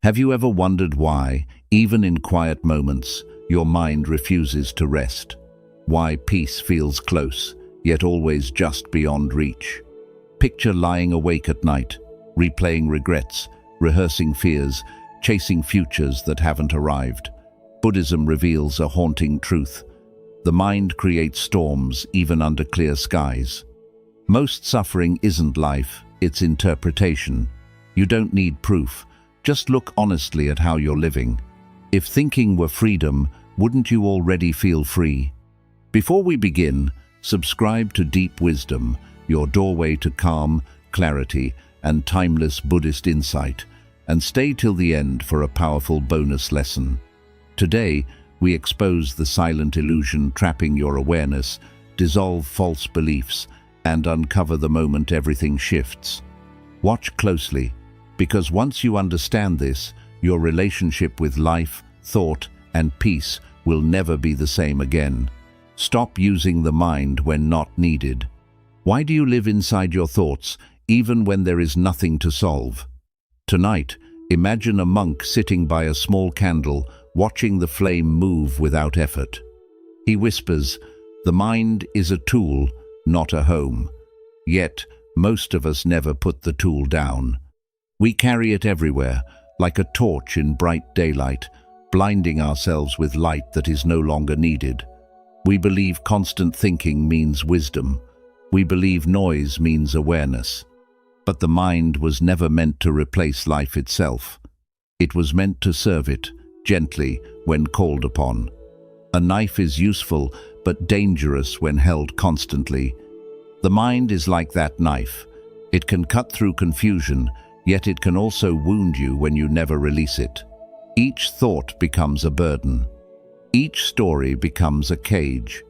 Have you ever wondered why, even in quiet moments, your mind refuses to rest? Why peace feels close, yet always just beyond reach? Picture lying awake at night, replaying regrets, rehearsing fears, chasing futures that haven't arrived. Buddhism reveals a haunting truth. The mind creates storms even under clear skies. Most suffering isn't life, it's interpretation. You don't need proof. Just look honestly at how you're living. If thinking were freedom, wouldn't you already feel free? Before we begin, subscribe to Deep Wisdom, your doorway to calm, clarity, and timeless Buddhist insight, and stay till the end for a powerful bonus lesson. Today, we expose the silent illusion trapping your awareness, dissolve false beliefs, and uncover the moment everything shifts. Watch closely, because once you understand this, your relationship with life, thought, and peace will never be the same again. Stop using the mind when not needed. Why do you live inside your thoughts, even when there is nothing to solve? Tonight, imagine a monk sitting by a small candle, watching the flame move without effort. He whispers, "The mind is a tool, not a home." Yet, most of us never put the tool down. We carry it everywhere, like a torch in bright daylight, blinding ourselves with light that is no longer needed. We believe constant thinking means wisdom. We believe noise means awareness. But the mind was never meant to replace life itself. It was meant to serve it, gently, when called upon. A knife is useful, but dangerous when held constantly. The mind is like that knife. It can cut through confusion, yet it can also wound you when you never release it. Each thought becomes a burden. Each story becomes a cage.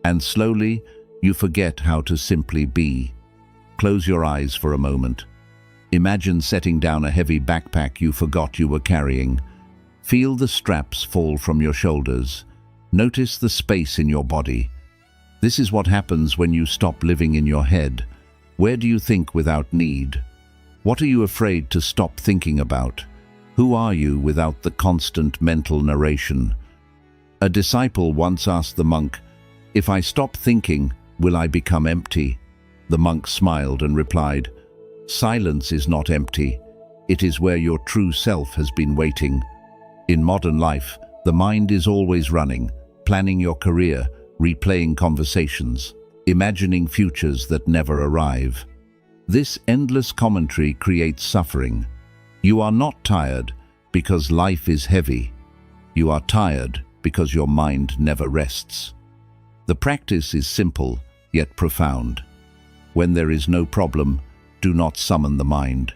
And slowly, you forget how to simply be. Close your eyes for a moment. Imagine setting down a heavy backpack you forgot you were carrying. Feel the straps fall from your shoulders. Notice the space in your body. This is what happens when you stop living in your head. Where do you think without need? What are you afraid to stop thinking about? Who are you without the constant mental narration? A disciple once asked the monk, "If I stop thinking, will I become empty?" The monk smiled and replied, "Silence is not empty. It is where your true self has been waiting." In modern life, the mind is always running, planning your career, replaying conversations, imagining futures that never arrive. This endless commentary creates suffering. You are not tired because life is heavy. You are tired because your mind never rests. The practice is simple, yet profound. When there is no problem, do not summon the mind.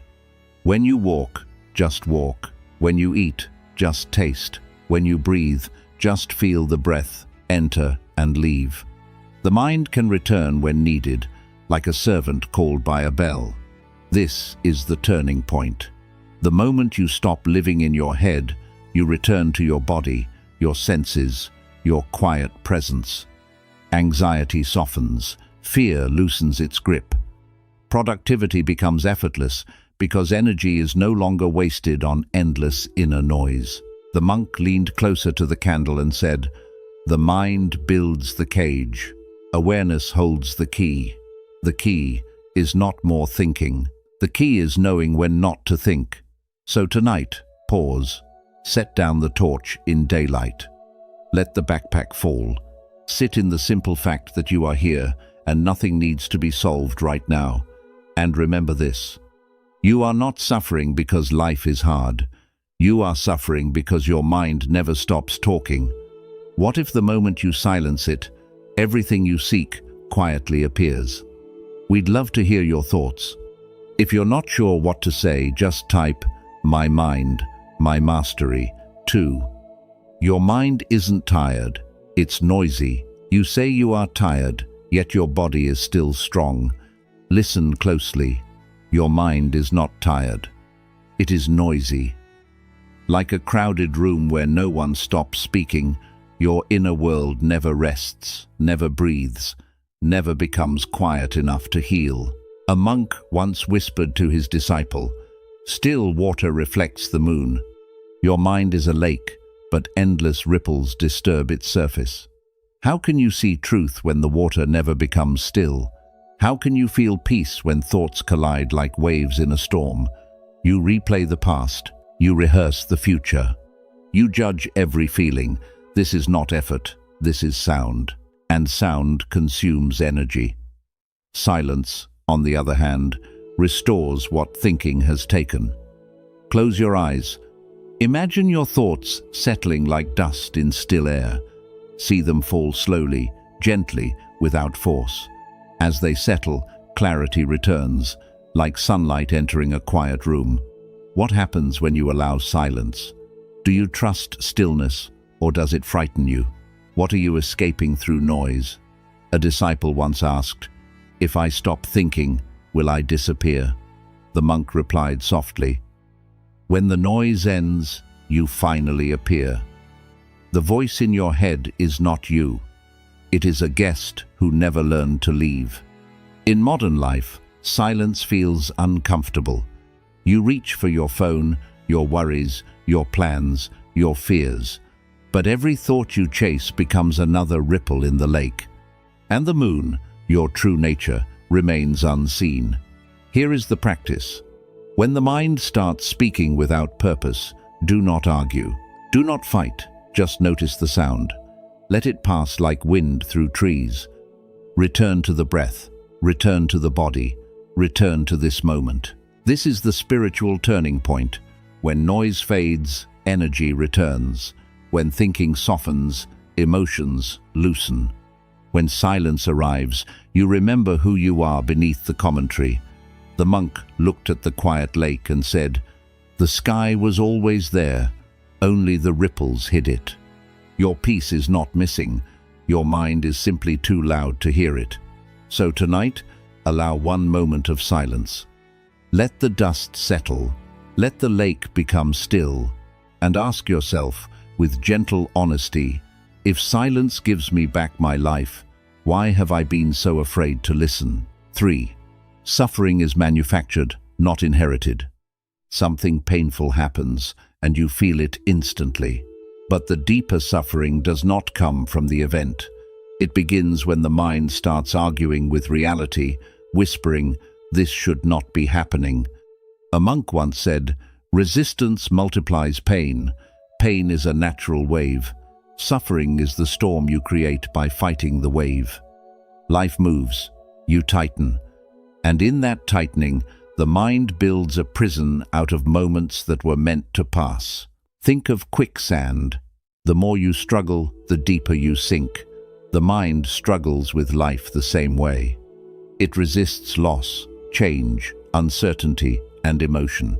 When you walk, just walk. When you eat, just taste. When you breathe, just feel the breath enter and leave. The mind can return when needed, like a servant called by a bell. This is the turning point. The moment you stop living in your head, you return to your body, your senses, your quiet presence. Anxiety softens, fear loosens its grip. Productivity becomes effortless because energy is no longer wasted on endless inner noise. The monk leaned closer to the candle and said, "The mind builds the cage. Awareness holds the key. The key is not more thinking. The key is knowing when not to think." So tonight, pause. Set down the torch in daylight. Let the backpack fall. Sit in the simple fact that you are here and nothing needs to be solved right now. And remember this: you are not suffering because life is hard. You are suffering because your mind never stops talking. What if the moment you silence it, everything you seek quietly appears? We'd love to hear your thoughts. If you're not sure what to say, just type, "My mind, my mastery," 2. Your mind isn't tired, it's noisy. You say you are tired, yet your body is still strong. Listen closely. Your mind is not tired. It is noisy. Like a crowded room where no one stops speaking, your inner world never rests, never breathes, never becomes quiet enough to heal. A monk once whispered to his disciple, "Still water reflects the moon, Your mind is a lake, but endless ripples disturb its surface. How can you see truth when the water never becomes still? How can you feel peace when thoughts collide like waves in a storm? You replay the past. You rehearse the future. You judge every feeling. This is not effort. This is sound. And sound consumes energy. Silence, on the other hand, restores what thinking has taken. Close your eyes. Imagine your thoughts settling like dust in still air. See them fall slowly, gently, without force. As they settle, clarity returns, like sunlight entering a quiet room. What happens when you allow silence? Do you trust stillness, or does it frighten you? What are you escaping through noise? A disciple once asked, "If I stop thinking, will I disappear?" The monk replied softly, "When the noise ends, you finally appear." The voice in your head is not you. It is a guest who never learned to leave. In modern life, silence feels uncomfortable. You reach for your phone, your worries, your plans, your fears. But every thought you chase becomes another ripple in the lake. And the moon, your true nature, remains unseen. Here is the practice. When the mind starts speaking without purpose, do not argue. Do not fight, just notice the sound. Let it pass like wind through trees. Return to the breath, return to the body, return to this moment. This is the spiritual turning point. When noise fades, energy returns. When thinking softens, emotions loosen. When silence arrives, you remember who you are beneath the commentary. The monk looked at the quiet lake and said, "The sky was always there, only the ripples hid it." Your peace is not missing. Your mind is simply too loud to hear it. So tonight, allow one moment of silence. Let the dust settle. Let the lake become still. And ask yourself, with gentle honesty, if silence gives me back my life, why have I been so afraid to listen? 3. Suffering is manufactured, not inherited. Something painful happens, and you feel it instantly. But the deeper suffering does not come from the event. It begins when the mind starts arguing with reality, whispering, "This should not be happening." A monk once said, "Resistance multiplies pain. Pain is a natural wave. Suffering is the storm you create by fighting the wave." Life moves. You tighten. And in that tightening, the mind builds a prison out of moments that were meant to pass. Think of quicksand. The more you struggle, the deeper you sink. The mind struggles with life the same way. It resists loss, change, uncertainty, and emotion.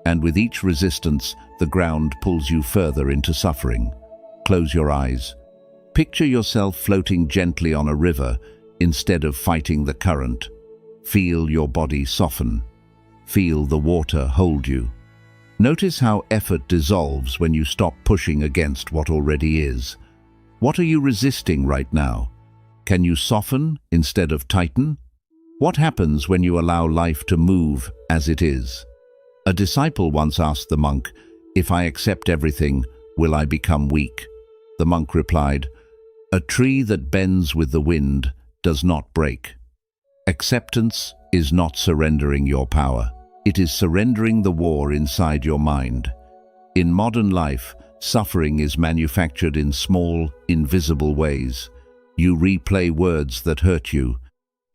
And with each resistance, the ground pulls you further into suffering. Close your eyes. Picture yourself floating gently on a river instead of fighting the current. Feel your body soften. Feel the water hold you. Notice how effort dissolves when you stop pushing against what already is. What are you resisting right now? Can you soften instead of tighten? What happens when you allow life to move as it is? A disciple once asked the monk, "If I accept everything, will I become weak?" The monk replied, "A tree that bends with the wind does not break." Acceptance is not surrendering your power. It is surrendering the war inside your mind. In modern life, suffering is manufactured in small, invisible ways. You replay words that hurt you.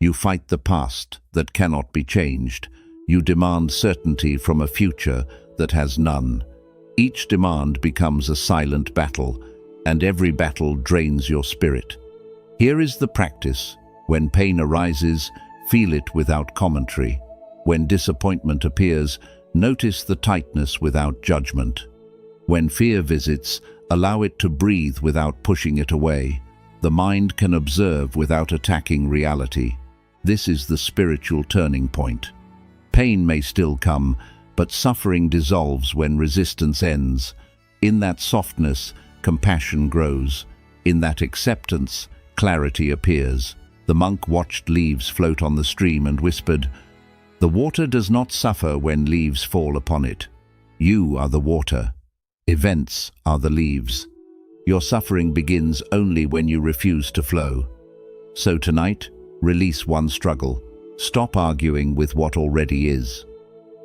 You fight the past that cannot be changed. You demand certainty from a future that has none. Each demand becomes a silent battle, and every battle drains your spirit. Here is the practice. When pain arises, feel it without commentary. When disappointment appears, notice the tightness without judgment. When fear visits, allow it to breathe without pushing it away. The mind can observe without attacking reality. This is the spiritual turning point. Pain may still come, but suffering dissolves when resistance ends. In that softness, compassion grows. In that acceptance, clarity appears. The monk watched leaves float on the stream and whispered, "The water does not suffer when leaves fall upon it. You are the water." Events are the leaves. Your suffering begins only when you refuse to flow. So tonight, release one struggle. Stop arguing with what already is.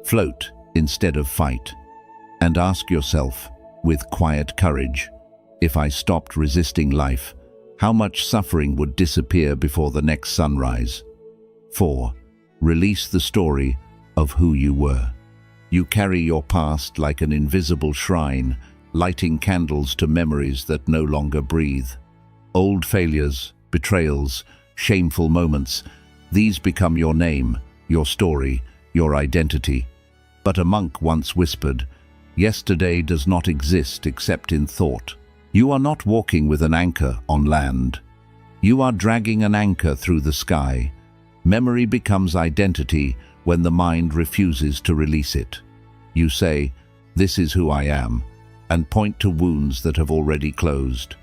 Float instead of fight. And ask yourself, with quiet courage, if I stopped resisting life, how much suffering would disappear before the next sunrise? 4. Release the story of who you were. You carry your past like an invisible shrine, lighting candles to memories that no longer breathe. Old failures, betrayals, shameful moments, these become your name, your story, your identity. But a monk once whispered, "Yesterday does not exist except in thought." You are not walking with an anchor on land. You are dragging an anchor through the sky. Memory becomes identity when the mind refuses to release it. You say, "This is who I am," and point to wounds that have already closed.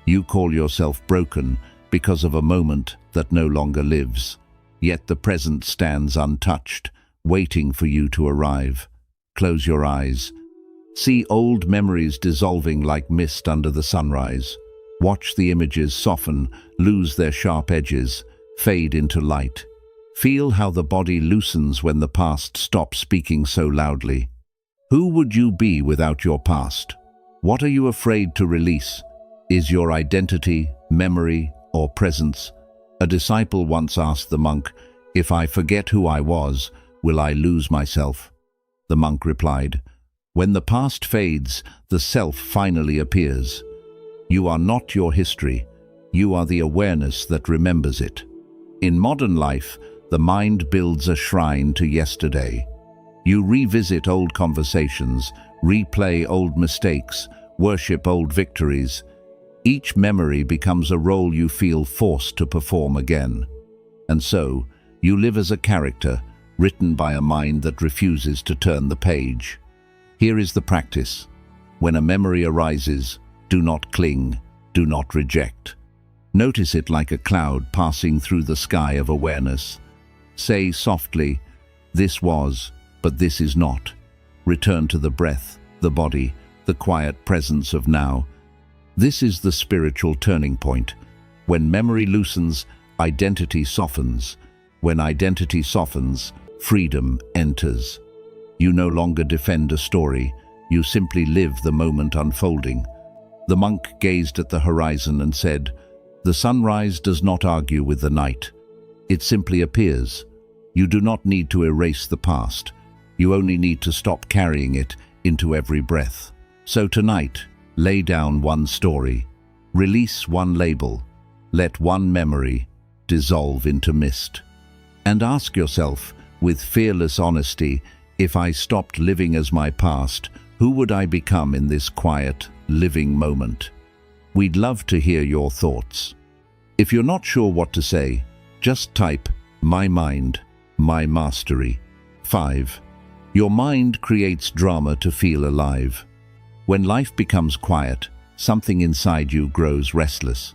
You call yourself broken because of a moment that no longer lives. Yet the present stands untouched, waiting for you to arrive. Close your eyes. See old memories dissolving like mist under the sunrise. Watch the images soften, lose their sharp edges, fade into light. Feel how the body loosens when the past stops speaking so loudly. Who would you be without your past? What are you afraid to release? Is your identity, memory, or presence? A disciple once asked the monk, "If I forget who I was, will I lose myself?" The monk replied, "When the past fades, the self finally appears. You are not your history. You are the awareness that remembers it." In modern life, the mind builds a shrine to yesterday. You revisit old conversations, replay old mistakes, worship old victories. Each memory becomes a role you feel forced to perform again. And so, you live as a character, written by a mind that refuses to turn the page. Here is the practice. When a memory arises, do not cling, do not reject. Notice it like a cloud passing through the sky of awareness. Say softly, "This was, but this is not." Return to the breath, the body, the quiet presence of now. This is the spiritual turning point. When memory loosens, identity softens. When identity softens, freedom enters. You no longer defend a story, you simply live the moment unfolding. The monk gazed at the horizon and said, "The sunrise does not argue with the night. It simply appears. You do not need to erase the past. You only need to stop carrying it into every breath." So tonight, lay down one story, release one label, let one memory dissolve into mist. And ask yourself, with fearless honesty, if I stopped living as my past, who would I become in this quiet, living moment? We'd love to hear your thoughts. If you're not sure what to say, just type, "My mind, my mastery." 5. Your mind creates drama to feel alive. When life becomes quiet, something inside you grows restless.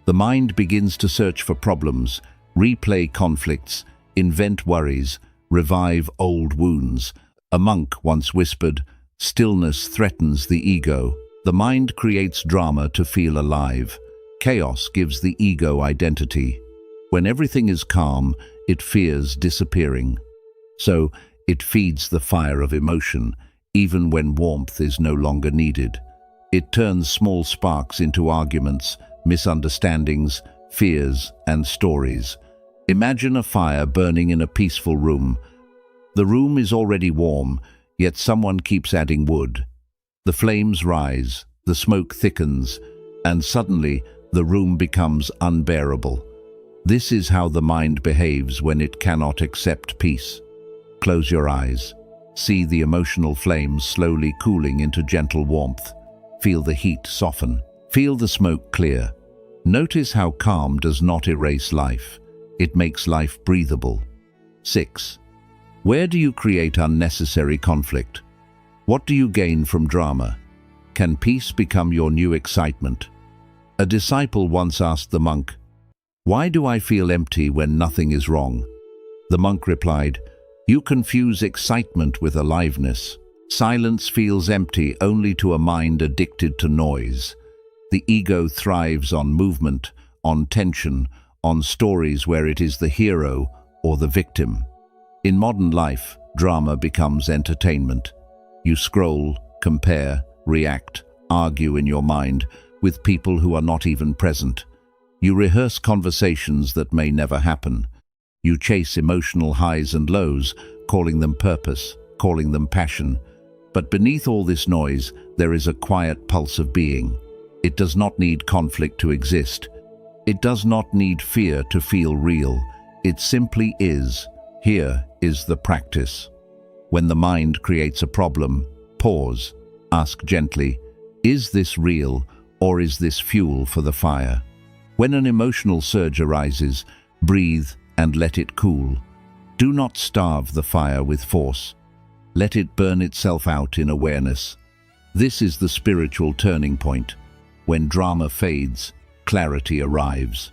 The mind begins to search for problems, replay conflicts, invent worries, revive old wounds. A monk once whispered, "Stillness threatens the ego." The mind creates drama to feel alive. Chaos gives the ego identity. When everything is calm, it fears disappearing. So, it feeds the fire of emotion, even when warmth is no longer needed. It turns small sparks into arguments, misunderstandings, fears, and stories. Imagine a fire burning in a peaceful room. The room is already warm, yet someone keeps adding wood. The flames rise, the smoke thickens, and suddenly the room becomes unbearable. This is how the mind behaves when it cannot accept peace. Close your eyes. See the emotional flames slowly cooling into gentle warmth. Feel the heat soften. Feel the smoke clear. Notice how calm does not erase life. It makes life breathable. 6. Where do you create unnecessary conflict? What do you gain from drama? Can peace become your new excitement? A disciple once asked the monk, "Why do I feel empty when nothing is wrong?" The monk replied, "You confuse excitement with aliveness. Silence feels empty only to a mind addicted to noise. The ego thrives on movement, on tension, on stories where it is the hero or the victim. In modern life, drama becomes entertainment. You scroll, compare, react, argue in your mind with people who are not even present. You rehearse conversations that may never happen. You chase emotional highs and lows, calling them purpose, calling them passion. But beneath all this noise, there is a quiet pulse of being. It does not need conflict to exist. It does not need fear to feel real. It simply is. Here is the practice. When the mind creates a problem, pause. Ask gently, is this real or is this fuel for the fire? When an emotional surge arises, breathe and let it cool. Do not starve the fire with force. Let it burn itself out in awareness. This is the spiritual turning point. When drama fades, clarity arrives.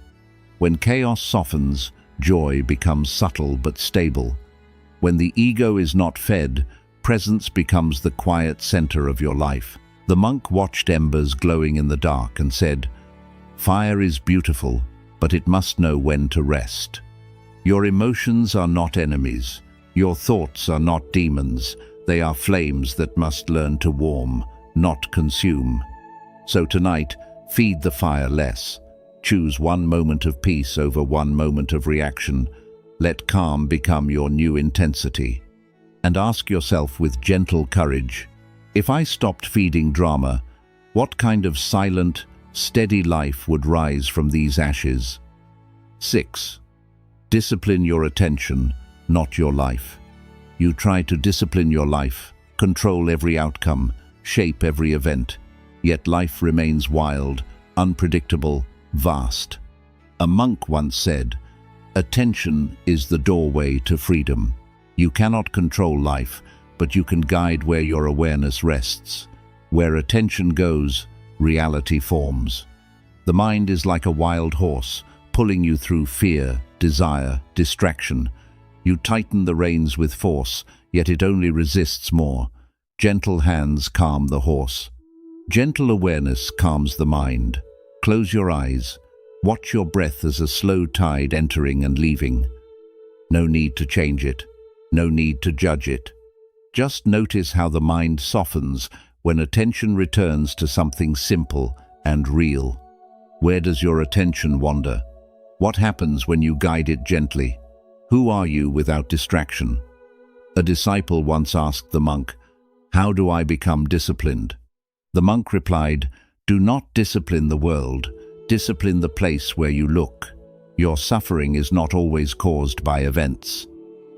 When chaos softens, joy becomes subtle but stable. When the ego is not fed, presence becomes the quiet center of your life. The monk watched embers glowing in the dark and said, "Fire is beautiful, but it must know when to rest." Your emotions are not enemies. Your thoughts are not demons. They are flames that must learn to warm, not consume. So tonight, feed the fire less. Choose one moment of peace over one moment of reaction. Let calm become your new intensity. And ask yourself with gentle courage, if I stopped feeding drama, what kind of silent, steady life would rise from these ashes? 6. Discipline your attention, not your life. You try to discipline your life, control every outcome, shape every event, yet life remains wild, unpredictable, vast. A monk once said, "Attention is the doorway to freedom." You cannot control life, but you can guide where your awareness rests. Where attention goes, reality forms. The mind is like a wild horse, pulling you through fear, desire, distraction. You tighten the reins with force, yet it only resists more. Gentle hands calm the horse. Gentle awareness calms the mind. Close your eyes. Watch your breath as a slow tide entering and leaving. No need to change it. No need to judge it. Just notice how the mind softens when attention returns to something simple and real. Where does your attention wander? What happens when you guide it gently? Who are you without distraction? A disciple once asked the monk, "How do I become disciplined?" The monk replied, "Do not discipline the world, discipline the place where you look. Your suffering is not always caused by events.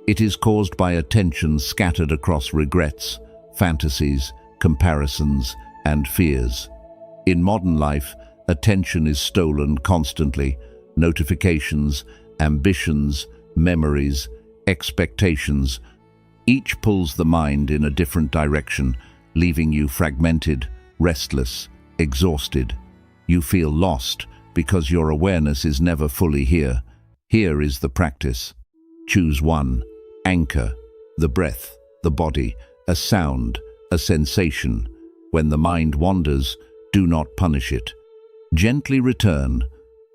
It is caused by attention scattered across regrets, fantasies, comparisons, and fears. In modern life, attention is stolen constantly. Notifications, ambitions, memories, expectations. Each pulls the mind in a different direction, leaving you fragmented, restless, exhausted. You feel lost because your awareness is never fully here. Here is the practice. Choose one. Anchor, the breath, the body, a sound, a sensation. When the mind wanders, do not punish it. Gently return,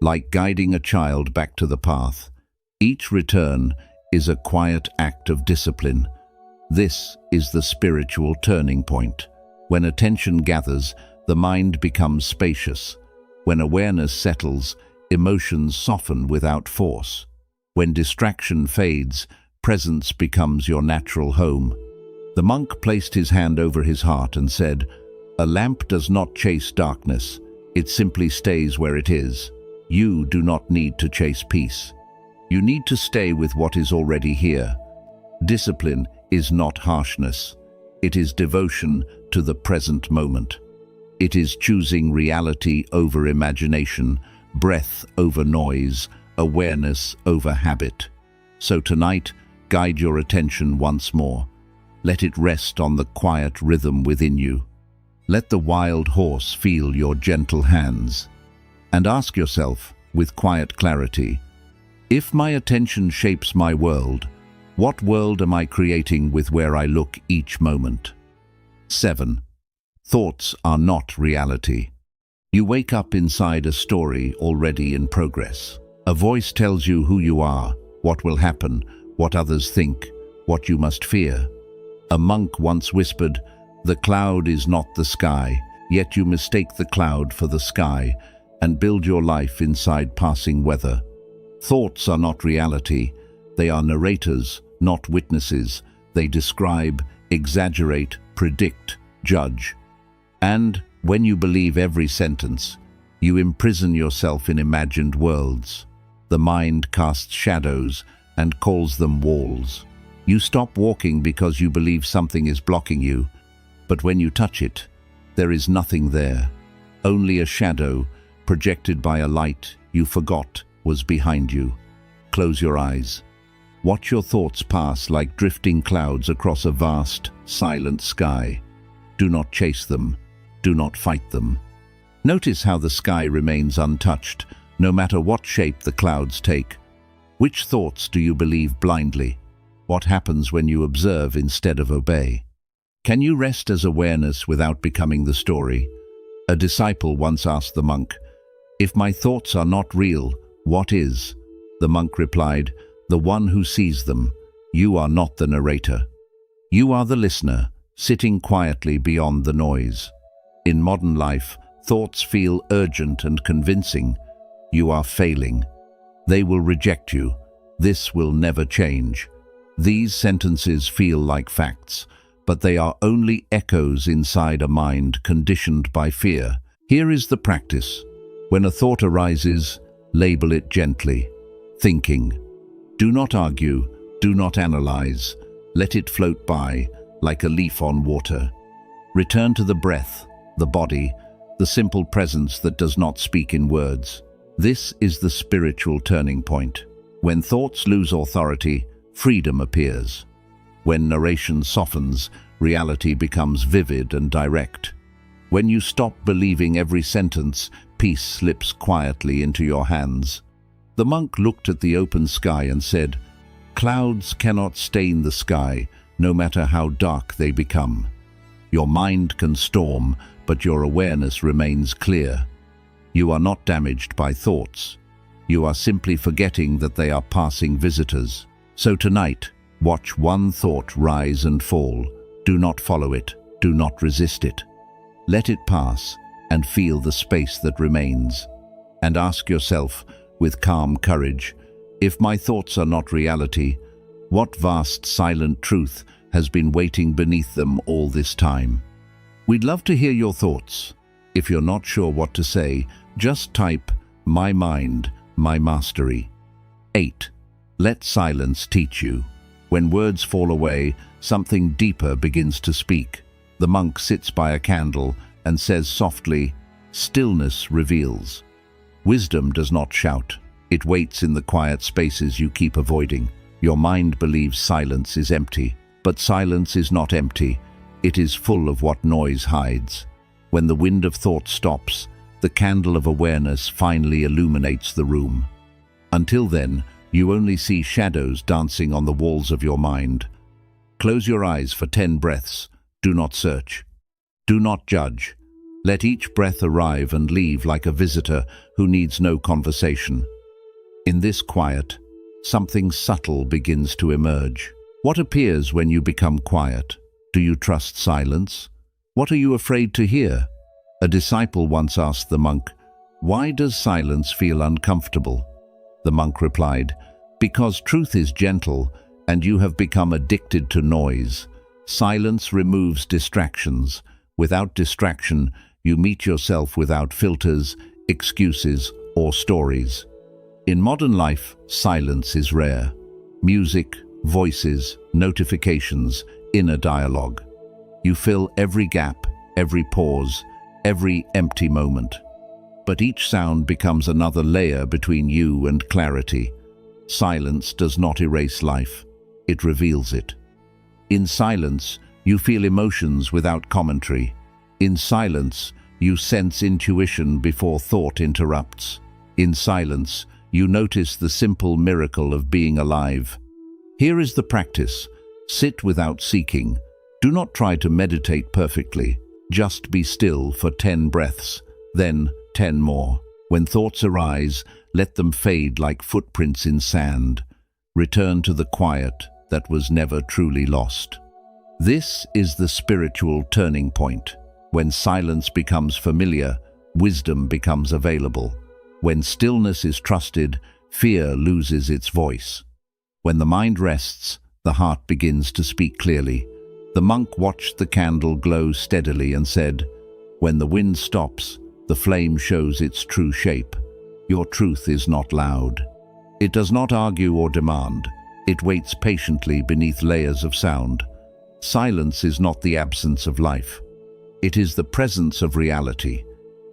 like guiding a child back to the path. Each return is a quiet act of discipline. This is the spiritual turning point. When attention gathers, the mind becomes spacious. When awareness settles, emotions soften without force. When distraction fades, presence becomes your natural home. The monk placed his hand over his heart and said, "A lamp does not chase darkness. It simply stays where it is. You do not need to chase peace. You need to stay with what is already here." Discipline is not harshness. It is devotion to the present moment. It is choosing reality over imagination, breath over noise, awareness over habit. So tonight, guide your attention once more. Let it rest on the quiet rhythm within you. Let the wild horse feel your gentle hands. And ask yourself, with quiet clarity, if my attention shapes my world, what world am I creating with where I look each moment? 7. Thoughts are not reality. You wake up inside a story already in progress. A voice tells you who you are, what will happen, what others think, what you must fear. A monk once whispered, "The cloud is not the sky," yet you mistake the cloud for the sky and build your life inside passing weather. Thoughts are not reality. They are narrators, not witnesses. They describe, exaggerate, predict, judge. And when you believe every sentence, you imprison yourself in imagined worlds. The mind casts shadows and calls them walls. You stop walking because you believe something is blocking you, but when you touch it, there is nothing there. Only a shadow projected by a light you forgot was behind you. Close your eyes. Watch your thoughts pass like drifting clouds across a vast, silent sky. Do not chase them. Do not fight them. Notice how the sky remains untouched, no matter what shape the clouds take. Which thoughts do you believe blindly? What happens when you observe instead of obey? Can you rest as awareness without becoming the story? A disciple once asked the monk, "If my thoughts are not real, what is?" The monk replied, "The one who sees them. You are not the narrator. You are the listener, sitting quietly beyond the noise." In modern life, thoughts feel urgent and convincing. You are failing. They will reject you. This will never change. These sentences feel like facts, but they are only echoes inside a mind conditioned by fear. Here is the practice. When a thought arises, label it gently. Thinking. Do not argue, do not analyze. Let it float by, like a leaf on water. Return to the breath, the body, the simple presence that does not speak in words. This is the spiritual turning point. When thoughts lose authority, freedom appears. When narration softens, reality becomes vivid and direct. When you stop believing every sentence, peace slips quietly into your hands. The monk looked at the open sky and said, "Clouds cannot stain the sky, no matter how dark they become. Your mind can storm, but your awareness remains clear. You are not damaged by thoughts. You are simply forgetting that they are passing visitors. So tonight, watch one thought rise and fall. Do not follow it. Do not resist it. Let it pass and feel the space that remains. And ask yourself, with calm courage, if my thoughts are not reality, what vast silent truth has been waiting beneath them all this time? We'd love to hear your thoughts. If you're not sure what to say, just type, "My mind, my mastery." 8. Let silence teach you. When words fall away, something deeper begins to speak. The monk sits by a candle and says softly, "Stillness reveals." Wisdom does not shout. It waits in the quiet spaces you keep avoiding. Your mind believes silence is empty, but silence is not empty. It is full of what noise hides. When the wind of thought stops, the candle of awareness finally illuminates the room. Until then, you only see shadows dancing on the walls of your mind. Close your eyes for 10 breaths. Do not search. Do not judge. Let each breath arrive and leave like a visitor who needs no conversation. In this quiet, something subtle begins to emerge. What appears when you become quiet? Do you trust silence? What are you afraid to hear? A disciple once asked the monk, "Why does silence feel uncomfortable?" The monk replied, "Because truth is gentle and you have become addicted to noise. Silence removes distractions. Without distraction, you meet yourself without filters, excuses, or stories. In modern life, silence is rare. Music, voices, notifications, inner dialogue. You fill every gap, every pause, every empty moment. But each sound becomes another layer between you and clarity. Silence does not erase life. It reveals it. In silence, you feel emotions without commentary. In silence, you sense intuition before thought interrupts. In silence, you notice the simple miracle of being alive. Here is the practice. Sit without seeking. Do not try to meditate perfectly. Just be still for 10 breaths, then 10 more. When thoughts arise, let them fade like footprints in sand. Return to the quiet that was never truly lost. This is the spiritual turning point. When silence becomes familiar, wisdom becomes available. When stillness is trusted, fear loses its voice. When the mind rests, the heart begins to speak clearly. The monk watched the candle glow steadily and said, "When the wind stops, the flame shows its true shape. Your truth is not loud. It does not argue or demand. It waits patiently beneath layers of sound. Silence is not the absence of life. It is the presence of reality.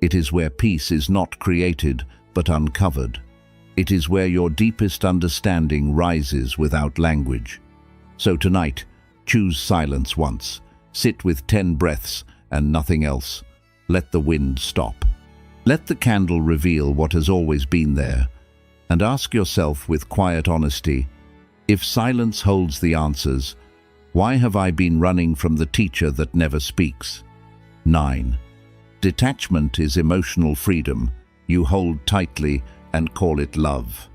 It is where peace is not created, but uncovered. It is where your deepest understanding rises without language." So tonight, choose silence once. Sit with 10 breaths and nothing else. Let the wind stop. Let the candle reveal what has always been there. And ask yourself with quiet honesty, if silence holds the answers, why have I been running from the teacher that never speaks? 9. Detachment is emotional freedom. You hold tightly and call it love.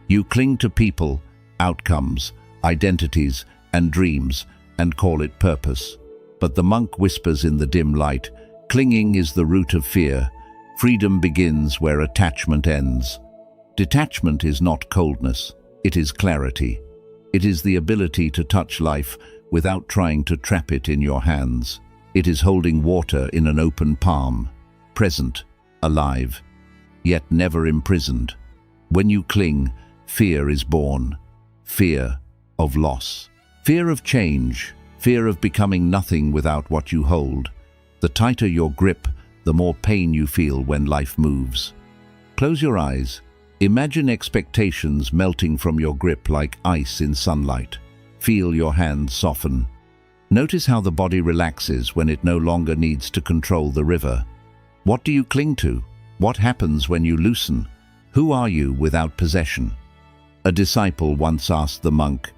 You cling to people, outcomes, identities, and dreams, and call it purpose. But the monk whispers in the dim light, clinging is the root of fear. Freedom begins where attachment ends. Detachment is not coldness, it is clarity. It is the ability to touch life without trying to trap it in your hands. It is holding water in an open palm, present, alive, yet never imprisoned. When you cling, fear is born. Fear of loss. Fear of change. Fear of becoming nothing without what you hold. The tighter your grip, the more pain you feel when life moves. Close your eyes. Imagine expectations melting from your grip like ice in sunlight. Feel your hands soften. Notice how the body relaxes when it no longer needs to control the river. What do you cling to? What happens when you loosen? Who are you without possession? A disciple once asked the monk,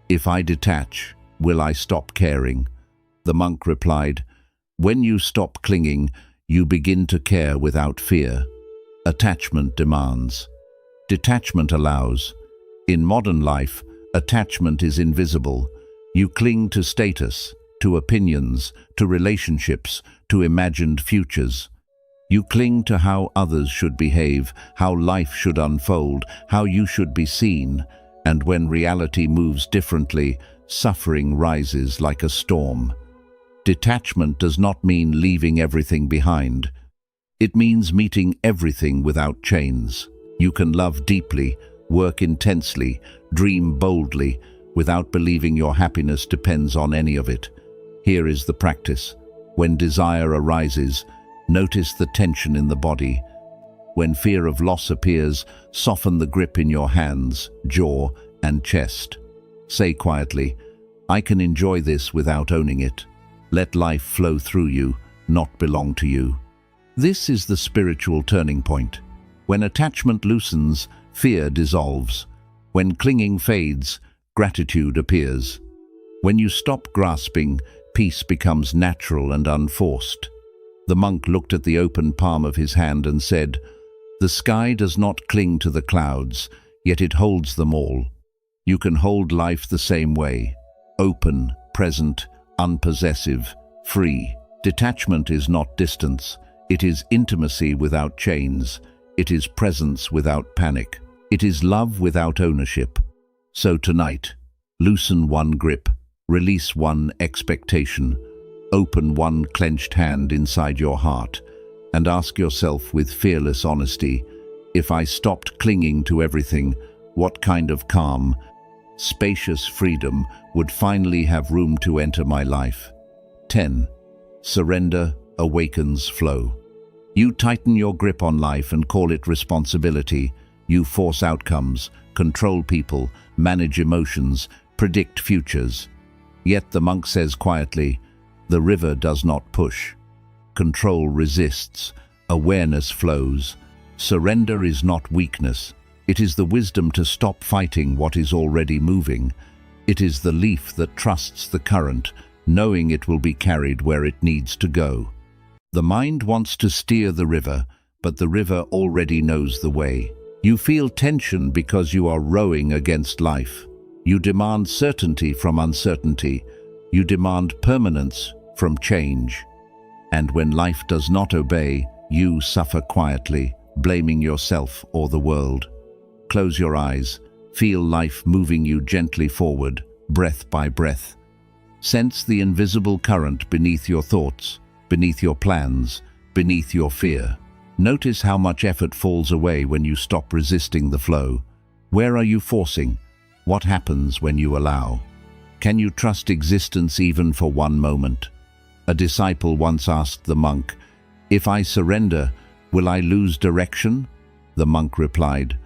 "If I detach, will I stop caring?" The monk replied, "When you stop clinging, you begin to care without fear." Attachment demands. Detachment allows. In modern life, attachment is invisible. You cling to status, to opinions, to relationships, to imagined futures. You cling to how others should behave, how life should unfold, how you should be seen. And when reality moves differently, suffering rises like a storm. Detachment does not mean leaving everything behind. It means meeting everything without chains. You can love deeply, work intensely, dream boldly, without believing your happiness depends on any of it. Here is the practice. When desire arises, notice the tension in the body. When fear of loss appears, soften the grip in your hands, jaw, and chest. Say quietly, "I can enjoy this without owning it." Let life flow through you, not belong to you. This is the spiritual turning point. When attachment loosens, fear dissolves. When clinging fades, gratitude appears. When you stop grasping, peace becomes natural and unforced. The monk looked at the open palm of his hand and said, "The sky does not cling to the clouds, yet it holds them all." You can hold life the same way, open, present, unpossessive, free. Detachment is not distance. It is intimacy without chains. It is presence without panic. It is love without ownership. So tonight, loosen one grip, release one expectation, open one clenched hand inside your heart, and ask yourself with fearless honesty, if I stopped clinging to everything, what kind of calm, spacious freedom would finally have room to enter my life? 10. Surrender awakens flow. You tighten your grip on life and call it responsibility. You force outcomes, control people, manage emotions, predict futures. Yet the monk says quietly, the river does not push. Control resists. Awareness flows. Surrender is not weakness. It is the wisdom to stop fighting what is already moving. It is the leaf that trusts the current, knowing it will be carried where it needs to go. The mind wants to steer the river, but the river already knows the way. You feel tension because you are rowing against life. You demand certainty from uncertainty. You demand permanence from change. And when life does not obey, you suffer quietly, blaming yourself or the world. Close your eyes. Feel life moving you gently forward, breath by breath. Sense the invisible current beneath your thoughts, beneath your plans, beneath your fear. Notice how much effort falls away when you stop resisting the flow. Where are you forcing? What happens when you allow? Can you trust existence even for one moment? A disciple once asked the monk, "If I surrender, will I lose direction?" The monk replied,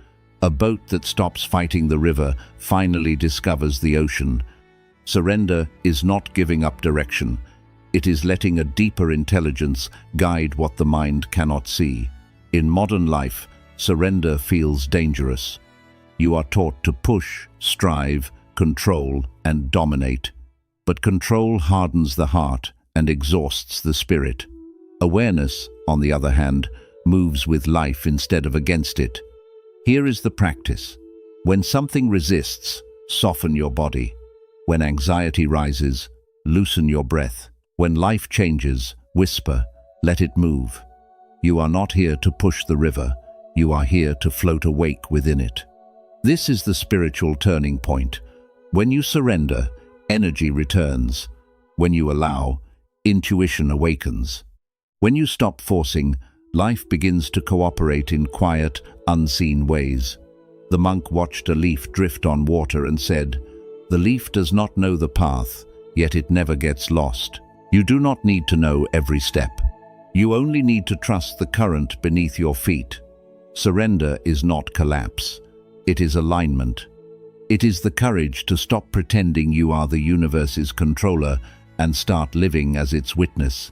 "A boat that stops fighting the river finally discovers the ocean." Surrender is not giving up direction. It is letting a deeper intelligence guide what the mind cannot see. In modern life, surrender feels dangerous. You are taught to push, strive, control, and dominate. But control hardens the heart and exhausts the spirit. Awareness, on the other hand, moves with life instead of against it. Here is the practice. When something resists, soften your body. When anxiety rises, loosen your breath. When life changes, whisper, let it move. You are not here to push the river. You are here to float awake within it. This is the spiritual turning point. When you surrender, energy returns. When you allow, intuition awakens. When you stop forcing, life begins to cooperate in quiet, unseen ways. The monk watched a leaf drift on water and said, "The leaf does not know the path, yet it never gets lost." You do not need to know every step. You only need to trust the current beneath your feet. Surrender is not collapse. It is alignment. It is the courage to stop pretending you are the universe's controller and start living as its witness.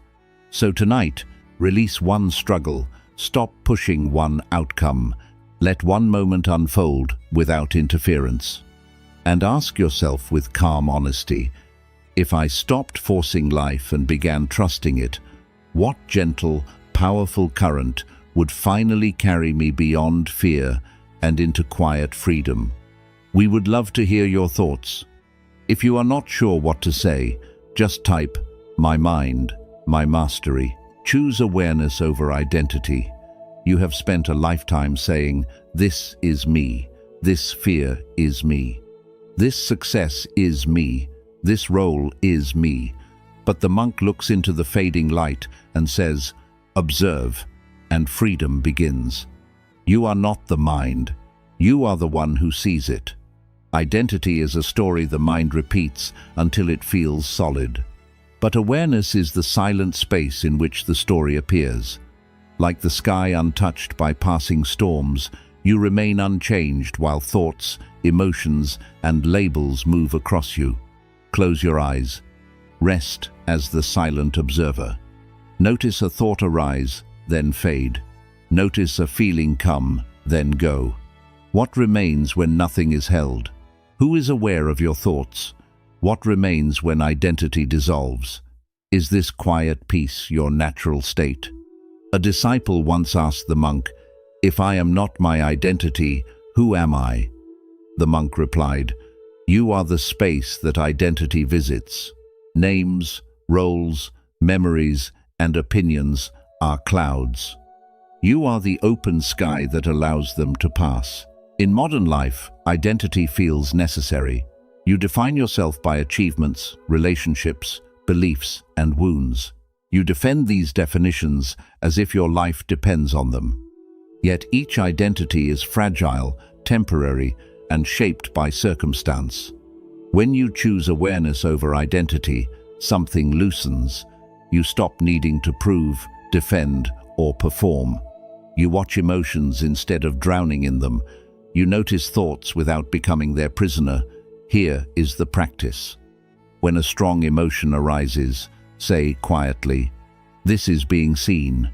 So tonight, release one struggle, stop pushing one outcome, let one moment unfold without interference. And ask yourself with calm honesty, if I stopped forcing life and began trusting it, what gentle, powerful current would finally carry me beyond fear and into quiet freedom? We would love to hear your thoughts. If you are not sure what to say, just type, "My mind, my mastery." Choose awareness over identity. You have spent a lifetime saying, "This is me. This fear is me. This success is me. This role is me." But the monk looks into the fading light and says, "Observe," and freedom begins. You are not the mind. You are the one who sees it. Identity is a story the mind repeats until it feels solid. But awareness is the silent space in which the story appears. Like the sky untouched by passing storms, you remain unchanged while thoughts, emotions, and labels move across you. Close your eyes. Rest as the silent observer. Notice a thought arise, then fade. Notice a feeling come, then go. What remains when nothing is held? Who is aware of your thoughts? What remains when identity dissolves? Is this quiet peace your natural state? A disciple once asked the monk, "If I am not my identity, who am I?" The monk replied, "You are the space that identity visits. Names, roles, memories, and opinions are clouds. You are the open sky that allows them to pass." In modern life, identity feels necessary. You define yourself by achievements, relationships, beliefs, and wounds. You defend these definitions as if your life depends on them. Yet each identity is fragile, temporary, and shaped by circumstance. When you choose awareness over identity, something loosens. You stop needing to prove, defend, or perform. You watch emotions instead of drowning in them. You notice thoughts without becoming their prisoner. Here is the practice. When a strong emotion arises, say quietly, "This is being seen."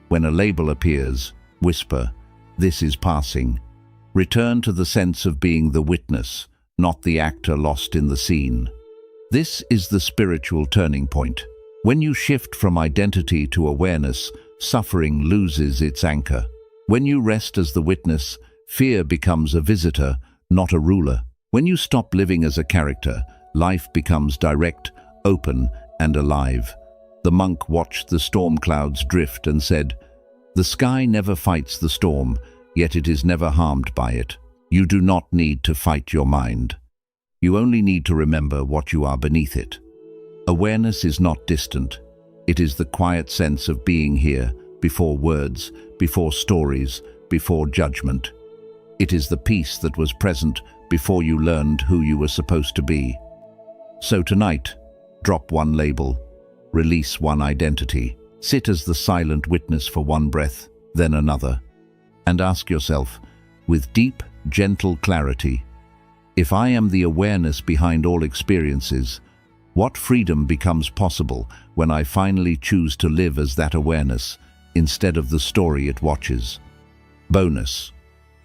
When a label appears, whisper, "This is passing." Return to the sense of being the witness, not the actor lost in the scene. This is the spiritual turning point. When you shift from identity to awareness, suffering loses its anchor. When you rest as the witness, fear becomes a visitor, not a ruler. When you stop living as a character, life becomes direct, open, and alive. The monk watched the storm clouds drift and said, "The sky never fights the storm, yet it is never harmed by it." You do not need to fight your mind. You only need to remember what you are beneath it. Awareness is not distant. It is the quiet sense of being here, before words, before stories, before judgment. It is the peace that was present before you learned who you were supposed to be. So tonight, drop one label, release one identity, sit as the silent witness for one breath, then another, and ask yourself, with deep, gentle clarity, if I am the awareness behind all experiences, what freedom becomes possible when I finally choose to live as that awareness instead of the story it watches? Bonus.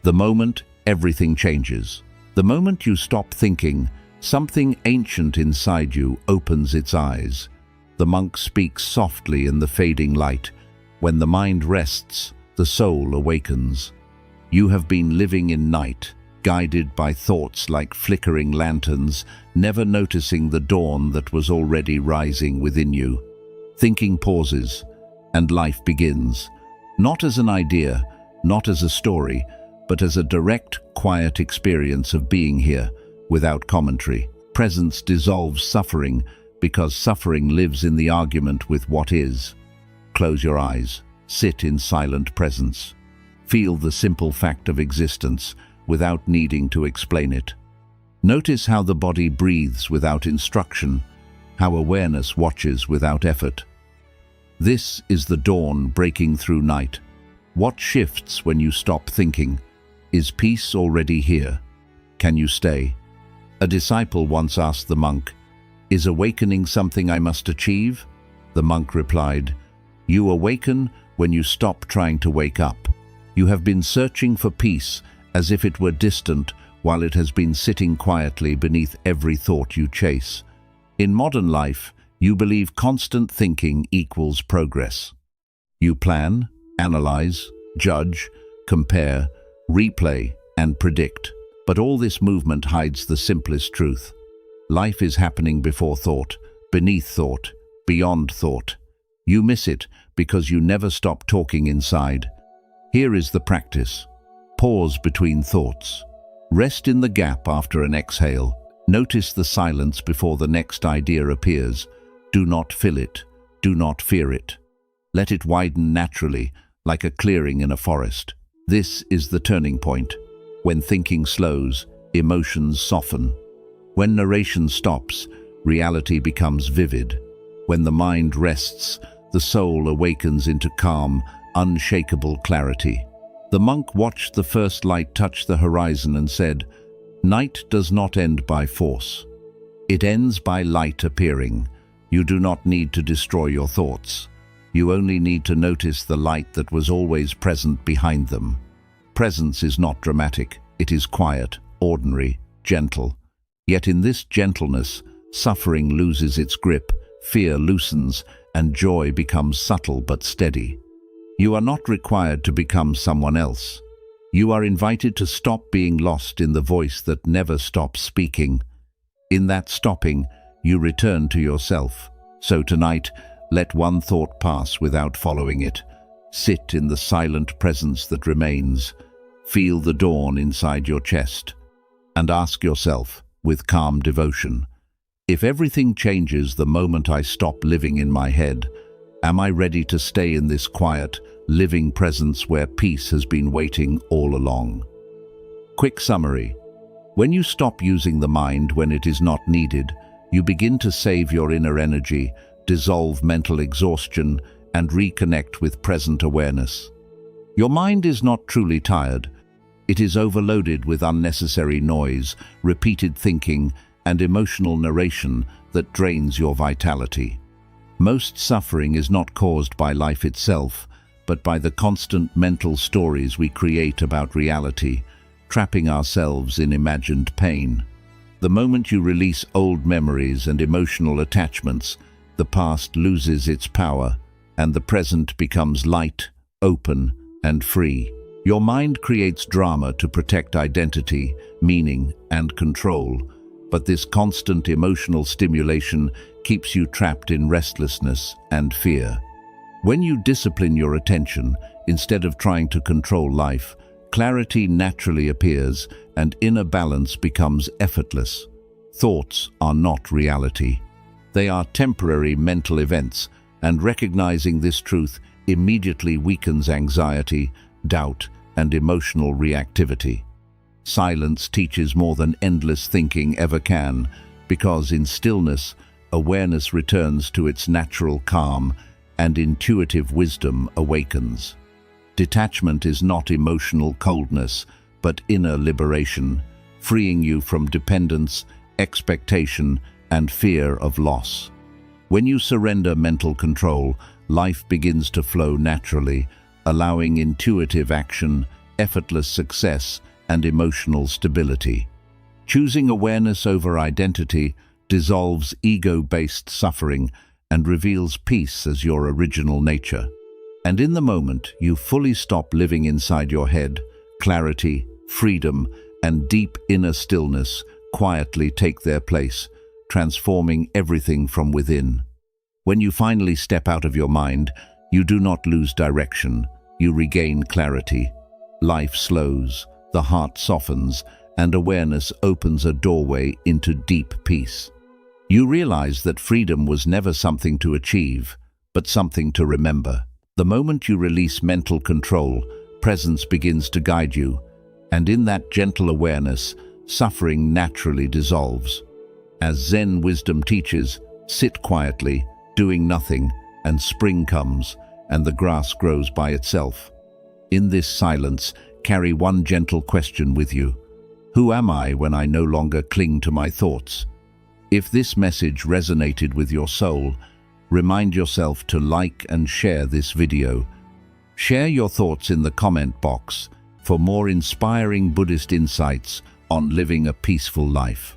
The moment everything changes. The moment you stop thinking, something ancient inside you opens its eyes. The monk speaks softly in the fading light. When the mind rests, the soul awakens. You have been living in night, guided by thoughts like flickering lanterns, never noticing the dawn that was already rising within you. Thinking pauses, and life begins. Not as an idea, not as a story, but as a direct, quiet experience of being here, without commentary. Presence dissolves suffering, because suffering lives in the argument with what is. Close your eyes, sit in silent presence. Feel the simple fact of existence, without needing to explain it. Notice how the body breathes without instruction, how awareness watches without effort. This is the dawn breaking through night. What shifts when you stop thinking? Is peace already here? Can you stay? A disciple once asked the monk, "Is awakening something I must achieve?" The monk replied, "You awaken when you stop trying to wake up. You have been searching for peace as if it were distant, while it has been sitting quietly beneath every thought you chase. In modern life, you believe constant thinking equals progress. You plan, analyze, judge, compare, replay, and predict. But all this movement hides the simplest truth. Life is happening before thought, beneath thought, beyond thought. You miss it because you never stop talking inside. Here is the practice. Pause between thoughts. Rest in the gap after an exhale. Notice the silence before the next idea appears. Do not fill it. Do not fear it. Let it widen naturally, like a clearing in a forest. This is the turning point. When thinking slows, emotions soften. When narration stops, reality becomes vivid. When the mind rests, the soul awakens into calm, unshakable clarity. The monk watched the first light touch the horizon and said, "Night does not end by force. It ends by light appearing. You do not need to destroy your thoughts. You only need to notice the light that was always present behind them." Presence is not dramatic. It is quiet, ordinary, gentle. Yet in this gentleness, suffering loses its grip, fear loosens, and joy becomes subtle but steady. You are not required to become someone else. You are invited to stop being lost in the voice that never stops speaking. In that stopping, you return to yourself. So tonight, let one thought pass without following it. Sit in the silent presence that remains. Feel the dawn inside your chest. And ask yourself, with calm devotion, if everything changes the moment I stop living in my head, am I ready to stay in this quiet, living presence where peace has been waiting all along? Quick summary. When you stop using the mind when it is not needed, you begin to save your inner energy, dissolve mental exhaustion, and reconnect with present awareness. Your mind is not truly tired. It is overloaded with unnecessary noise, repeated thinking, and emotional narration that drains your vitality. Most suffering is not caused by life itself, but by the constant mental stories we create about reality, trapping ourselves in imagined pain. The moment you release old memories and emotional attachments, the past loses its power, and the present becomes light, open, and free. Your mind creates drama to protect identity, meaning, and control, but this constant emotional stimulation keeps you trapped in restlessness and fear. When you discipline your attention, instead of trying to control life, clarity naturally appears and inner balance becomes effortless. Thoughts are not reality. They are temporary mental events, and recognizing this truth immediately weakens anxiety, doubt, and emotional reactivity. Silence teaches more than endless thinking ever can, because in stillness, awareness returns to its natural calm and intuitive wisdom awakens. Detachment is not emotional coldness, but inner liberation, freeing you from dependence, expectation, and fear of loss. When you surrender mental control, life begins to flow naturally, allowing intuitive action, effortless success, and emotional stability. Choosing awareness over identity dissolves ego-based suffering and reveals peace as your original nature. And in the moment you fully stop living inside your head, clarity, freedom, and deep inner stillness quietly take their place, transforming everything from within. When you finally step out of your mind, you do not lose direction, you regain clarity. Life slows, the heart softens, and awareness opens a doorway into deep peace. You realize that freedom was never something to achieve, but something to remember. The moment you release mental control, presence begins to guide you, and in that gentle awareness, suffering naturally dissolves. As Zen wisdom teaches, sit quietly, doing nothing, and spring comes, and the grass grows by itself. In this silence, carry one gentle question with you. Who am I when I no longer cling to my thoughts? If this message resonated with your soul, remind yourself to like and share this video. Share your thoughts in the comment box for more inspiring Buddhist insights on living a peaceful life.